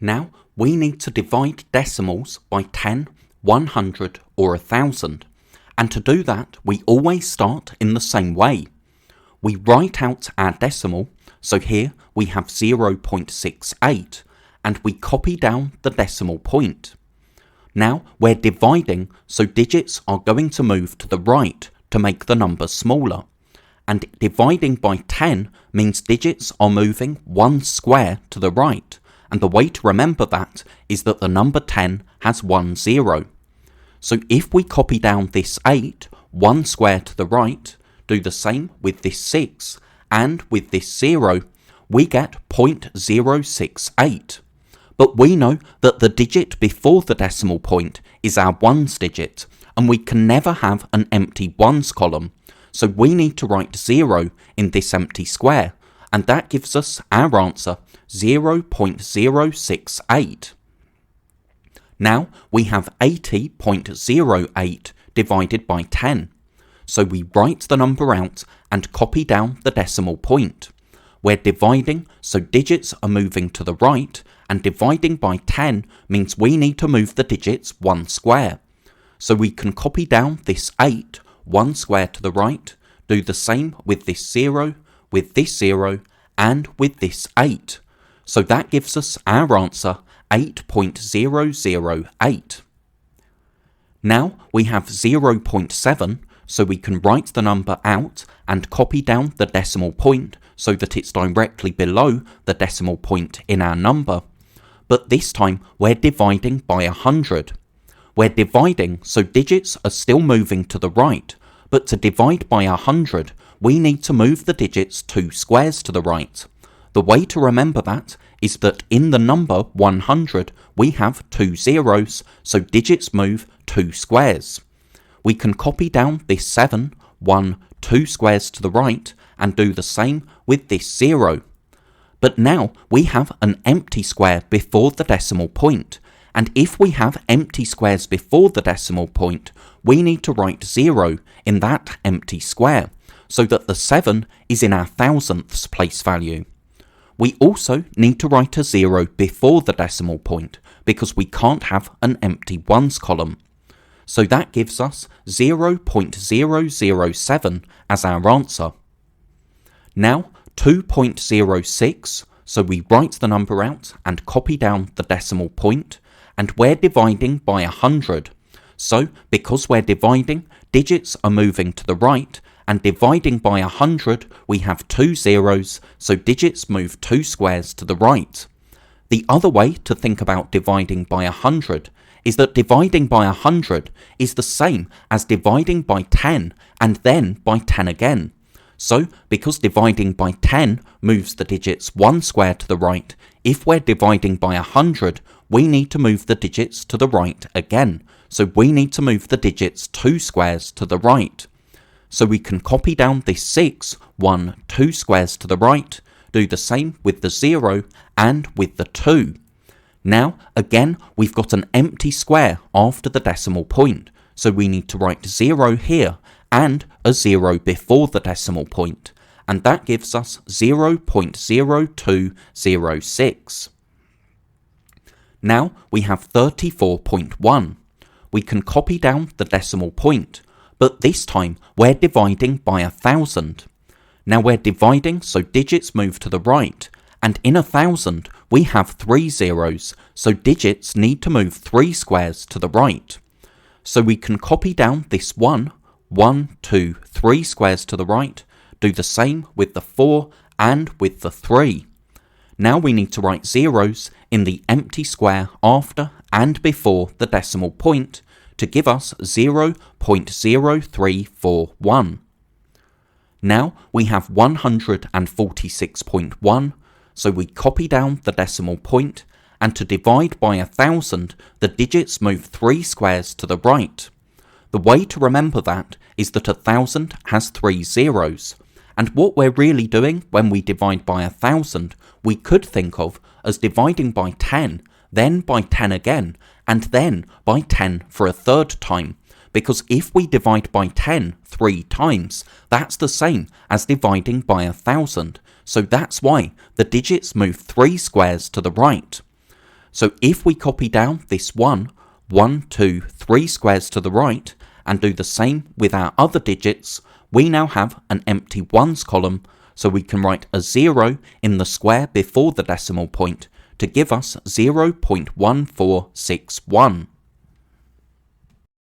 Now we need to divide decimals by 10, 100 or 1000, and to do that we always start in the same way. We write out our decimal, so here we have 0.68, and we copy down the decimal point. Now we're dividing, so digits are going to move to the right to make the number smaller, and dividing by 10 means digits are moving one square to the right, and the way to remember that is that the number 10 has one zero. So if we copy down this 8 one square to the right, do the same with this 6 and with this 0, we get 0.068. But we know that the digit before the decimal point is our ones digit, and we can never have an empty ones column, so we need to write 0 in this empty square, and that gives us our answer 0.068. Now we have 80.08 divided by 10, so we write the number out and copy down the decimal point. We're dividing, so digits are moving to the right, and dividing by 10 means we need to move the digits one square. So we can copy down this 8 one square to the right, do the same with this 0, with this 0, and with this 8. So that gives us our answer 8.008. Now we have 0.7, so we can write the number out and copy down the decimal point so that it's directly below the decimal point in our number. But this time we're dividing by 100. We're dividing, so digits are still moving to the right, but to divide by 100 we need to move the digits two squares to the right. The way to remember that is that in the number 100 we have two zeros, so digits move two squares. We can copy down this 7, 1, 2 squares to the right, and do the same with this 0. But now we have an empty square before the decimal point, and if we have empty squares before the decimal point, we need to write 0 in that empty square, so that the 7 is in our thousandths place value. We also need to write a 0 before the decimal point, because we can't have an empty ones column. So that gives us 0.007 as our answer. Now 2.06, so we write the number out and copy down the decimal point, and we're dividing by 100. So because we're dividing, digits are moving to the right, and dividing by 100 we have two zeros, so digits move two squares to the right. The other way to think about dividing by 100 is that dividing by 100 is the same as dividing by 10 and then by 10 again. So, because dividing by 10 moves the digits one square to the right, if we're dividing by 100, we need to move the digits to the right again. So we need to move the digits two squares to the right. So we can copy down this 6, 1, 2 squares to the right, do the same with the 0 and with the 2. Now, again, we've got an empty square after the decimal point, so we need to write 0 here and a 0 before the decimal point, and that gives us 0.0206. Now we have 34.1. We can copy down the decimal point, but this time we're dividing by 1000. Now we're dividing, so digits move to the right, and in 1000 we have three zeros, so digits need to move three squares to the right. So we can copy down this 1, 2, 3 squares to the right, do the same with the 4 and with the 3. Now we need to write zeros in the empty square after and before the decimal point to give us 0.0341. Now we have 146.1, so we copy down the decimal point, and to divide by 1000, the digits move three squares to the right. The way to remember that is that 1000 has three zeros, and what we're really doing when we divide by 1000, we could think of as dividing by 10, then by 10 again, and then by 10 for a third time, because if we divide by 10 3 times, that's the same as dividing by 1000, so that's why the digits move 3 squares to the right. So if we copy down this 1, 2, 3 squares to the right, and do the same with our other digits, we now have an empty ones column, so we can write a 0 in the square before the decimal point to give us 0.1461.